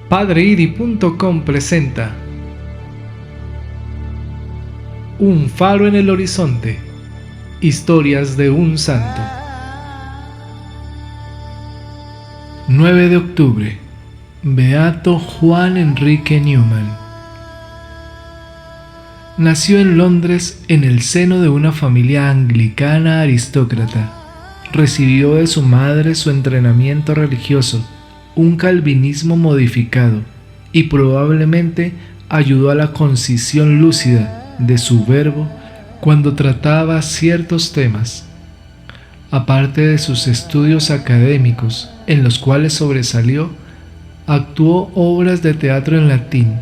Padreidi.com presenta Un faro en el horizonte. Historias de un santo. 9 de octubre. Beato Juan Enrique Newman. Nació en Londres en el seno de una familia anglicana aristócrata. Recibió de su madre su entrenamiento religioso, un calvinismo modificado, y probablemente ayudó a la concisión lúcida de su verbo cuando trataba ciertos temas. Aparte de sus estudios académicos, en los cuales sobresalió, actuó obras de teatro en latín,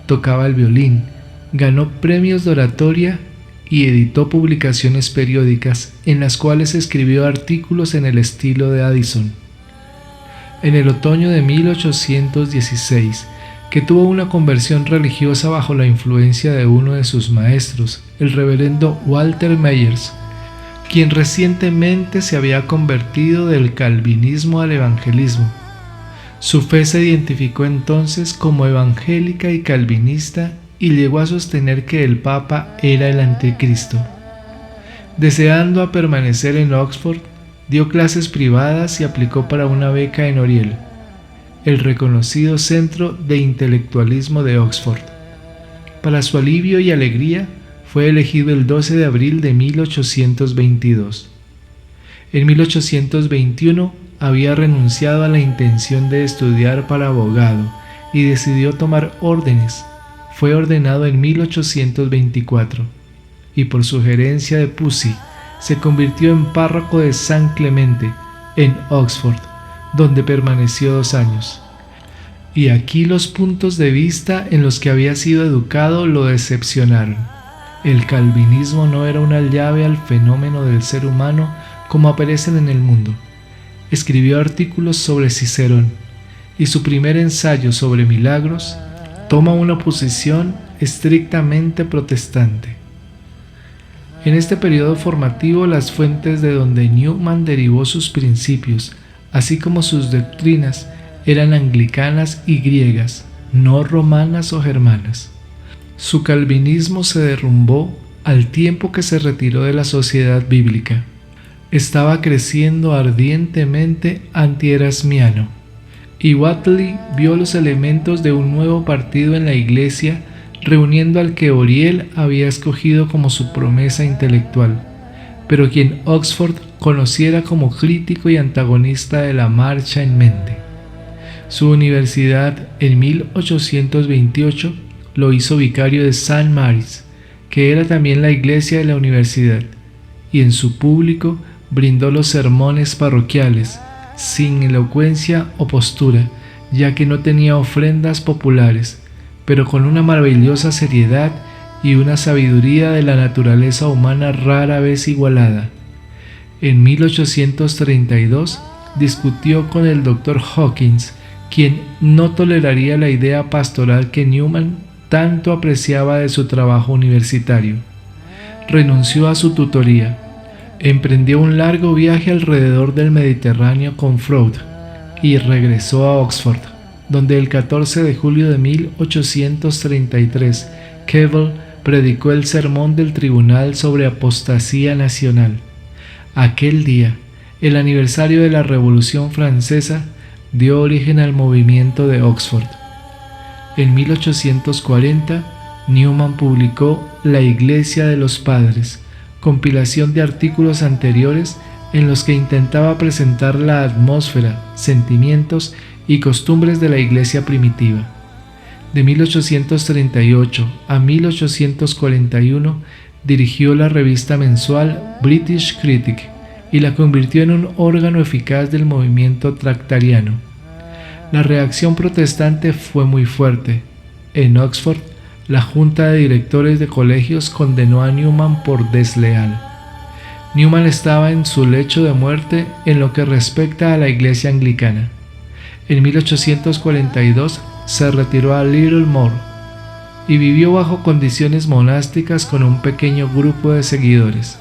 tocaba el violín, ganó premios de oratoria y editó publicaciones periódicas en las cuales escribió artículos en el estilo de Addison. En el otoño de 1816, que tuvo una conversión religiosa bajo la influencia de uno de sus maestros, el reverendo Walter Myers, quien recientemente se había convertido del calvinismo al evangelismo. Su fe se identificó entonces como evangélica y calvinista y llegó a sostener que el Papa era el anticristo. Deseando a permanecer en Oxford, dio clases privadas y aplicó para una beca en Oriel, el reconocido centro de intelectualismo de Oxford. Para su alivio y alegría, fue elegido el 12 de abril de 1822. En 1821 había renunciado a la intención de estudiar para abogado y decidió tomar órdenes. Fue ordenado en 1824 y por sugerencia de Pusey se convirtió en párroco de San Clemente, en Oxford, donde permaneció 2 años. Y aquí los puntos de vista en los que había sido educado lo decepcionaron. El calvinismo no era una llave al fenómeno del ser humano como aparecen en el mundo. Escribió artículos sobre Cicerón, y su primer ensayo sobre milagros toma una posición estrictamente protestante. En este periodo formativo, las fuentes de donde Newman derivó sus principios, así como sus doctrinas, eran anglicanas y griegas, no romanas o germanas. Su calvinismo se derrumbó al tiempo que se retiró de la sociedad bíblica. Estaba creciendo ardientemente antierasmiano, y Whately vio los elementos de un nuevo partido en la Iglesia, reuniendo al que Oriel había escogido como su promesa intelectual, pero quien Oxford conociera como crítico y antagonista de la marcha en mente. Su universidad en 1828 lo hizo vicario de St. Mary's, que era también la iglesia de la universidad, y en su público brindó los sermones parroquiales, sin elocuencia o postura, ya que no tenía ofrendas populares, pero con una maravillosa seriedad y una sabiduría de la naturaleza humana rara vez igualada. En 1832 discutió con el Dr. Hawkins, quien no toleraría la idea pastoral que Newman tanto apreciaba de su trabajo universitario. Renunció a su tutoría, emprendió un largo viaje alrededor del Mediterráneo con Freud y regresó a Oxford, donde el 14 de julio de 1833 Keble predicó el sermón del tribunal sobre apostasía nacional. Aquel día, el aniversario de la Revolución Francesa, dio origen al movimiento de Oxford. En 1840, Newman publicó La Iglesia de los Padres, compilación de artículos anteriores en los que intentaba presentar la atmósfera, sentimientos y costumbres de la iglesia primitiva. De 1838 a 1841 dirigió la revista mensual British Critic y la convirtió en un órgano eficaz del movimiento tractariano. La reacción protestante fue muy fuerte. En Oxford, la junta de directores de colegios condenó a Newman por desleal. Newman estaba en su lecho de muerte en lo que respecta a la iglesia anglicana. En 1842 se retiró a Littlemore y vivió bajo condiciones monásticas con un pequeño grupo de seguidores.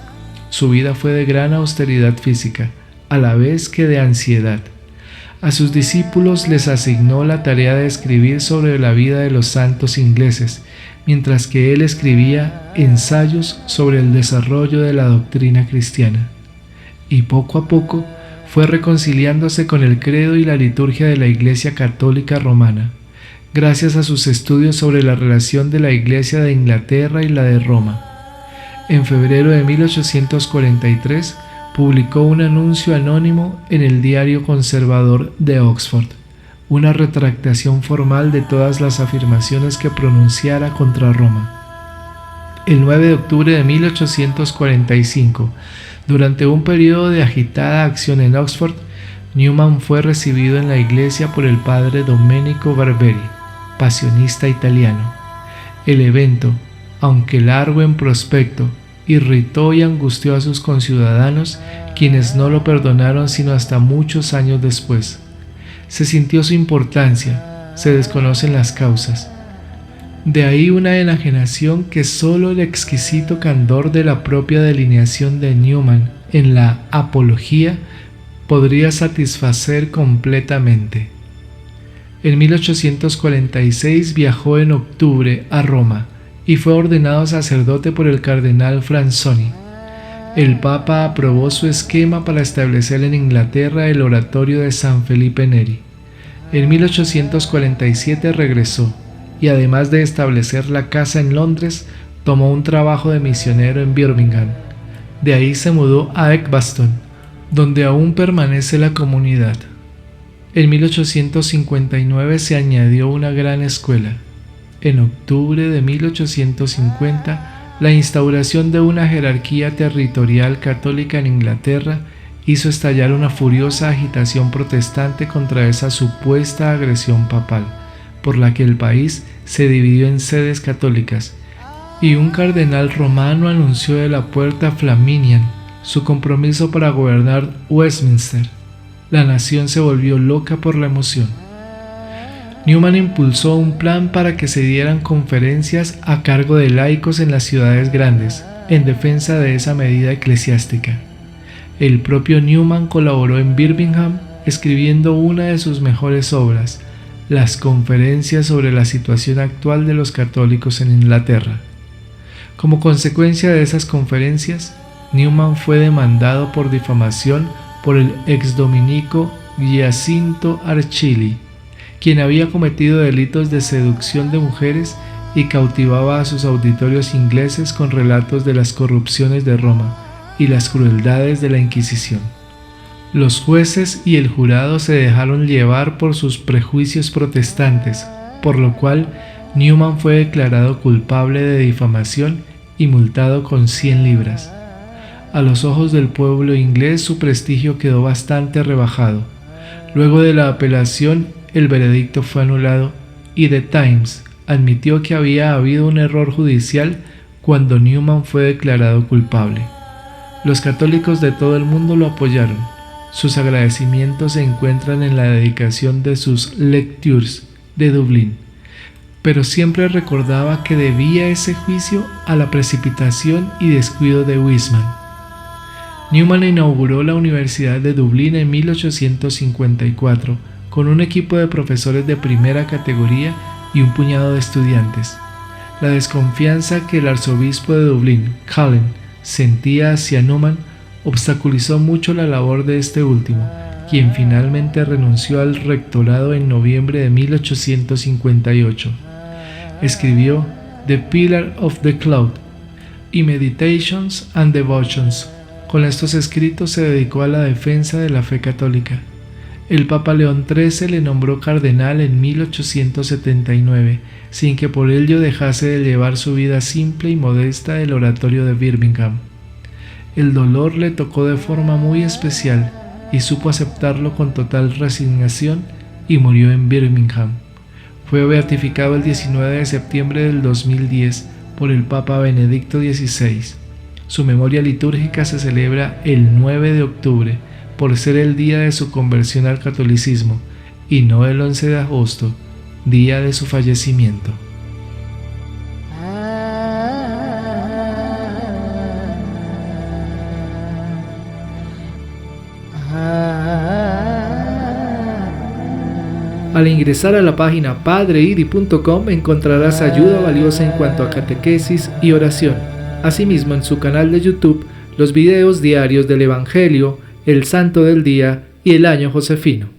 Su vida fue de gran austeridad física, a la vez que de ansiedad. A sus discípulos les asignó la tarea de escribir sobre la vida de los santos ingleses, mientras que él escribía ensayos sobre el desarrollo de la doctrina cristiana. Y poco a poco fue reconciliándose con el credo y la liturgia de la Iglesia Católica Romana, gracias a sus estudios sobre la relación de la Iglesia de Inglaterra y la de Roma. En febrero de 1843 publicó un anuncio anónimo en el Diario Conservador de Oxford, una retractación formal de todas las afirmaciones que pronunciara contra Roma. El 9 de octubre de 1845, durante un periodo de agitada acción en Oxford, Newman fue recibido en la iglesia por el padre Domenico Barberi, pasionista italiano. El evento, aunque largo en prospecto, irritó y angustió a sus conciudadanos, quienes no lo perdonaron sino hasta muchos años después. Se sintió su importancia, se desconocen las causas. De ahí una enajenación que solo el exquisito candor de la propia delineación de Newman en la Apología podría satisfacer completamente. En 1846 viajó en octubre a Roma y fue ordenado sacerdote por el cardenal Franzoni. El Papa aprobó su esquema para establecer en Inglaterra el oratorio de San Felipe Neri. En 1847 regresó y además de establecer la casa en Londres, tomó un trabajo de misionero en Birmingham. De ahí se mudó a Edgbaston, donde aún permanece la comunidad. En 1859 se añadió una gran escuela. En octubre de 1850, la instauración de una jerarquía territorial católica en Inglaterra hizo estallar una furiosa agitación protestante contra esa supuesta agresión papal, por la que el país se dividió en sedes católicas, y un cardenal romano anunció de la Puerta Flaminian su compromiso para gobernar Westminster. La nación se volvió loca por la emoción. Newman impulsó un plan para que se dieran conferencias a cargo de laicos en las ciudades grandes, en defensa de esa medida eclesiástica. El propio Newman colaboró en Birmingham escribiendo una de sus mejores obras, las Conferencias sobre la situación actual de los católicos en Inglaterra. Como consecuencia de esas conferencias, Newman fue demandado por difamación por el exdominico Giacinto Archili, quien había cometido delitos de seducción de mujeres y cautivaba a sus auditorios ingleses con relatos de las corrupciones de Roma y las crueldades de la Inquisición. Los jueces y el jurado se dejaron llevar por sus prejuicios protestantes, por lo cual Newman fue declarado culpable de difamación y multado con 100 libras. A los ojos del pueblo inglés su prestigio quedó bastante rebajado. Luego de la apelación, el veredicto fue anulado y The Times admitió que había habido un error judicial cuando Newman fue declarado culpable. Los católicos de todo el mundo lo apoyaron. Sus agradecimientos se encuentran en la dedicación de sus Lectures de Dublín, pero siempre recordaba que debía ese juicio a la precipitación y descuido de Wiseman. Newman inauguró la Universidad de Dublín en 1854 con un equipo de profesores de primera categoría y un puñado de estudiantes. La desconfianza que el arzobispo de Dublín, Cullen, sentía hacia Newman obstaculizó mucho la labor de este último, quien finalmente renunció al rectorado en noviembre de 1858. Escribió The Pillar of the Cloud y Meditations and Devotions. Con estos escritos se dedicó a la defensa de la fe católica. El Papa León XIII le nombró cardenal en 1879, sin que por ello dejase de llevar su vida simple y modesta del oratorio de Birmingham. El dolor le tocó de forma muy especial y supo aceptarlo con total resignación y murió en Birmingham. Fue beatificado el 19 de septiembre del 2010 por el Papa Benedicto XVI. Su memoria litúrgica se celebra el 9 de octubre por ser el día de su conversión al catolicismo y no el 11 de agosto, día de su fallecimiento. Al ingresar a la página padreiri.com encontrarás ayuda valiosa en cuanto a catequesis y oración. Asimismo, en su canal de YouTube, los videos diarios del Evangelio, el Santo del Día y el Año Josefino.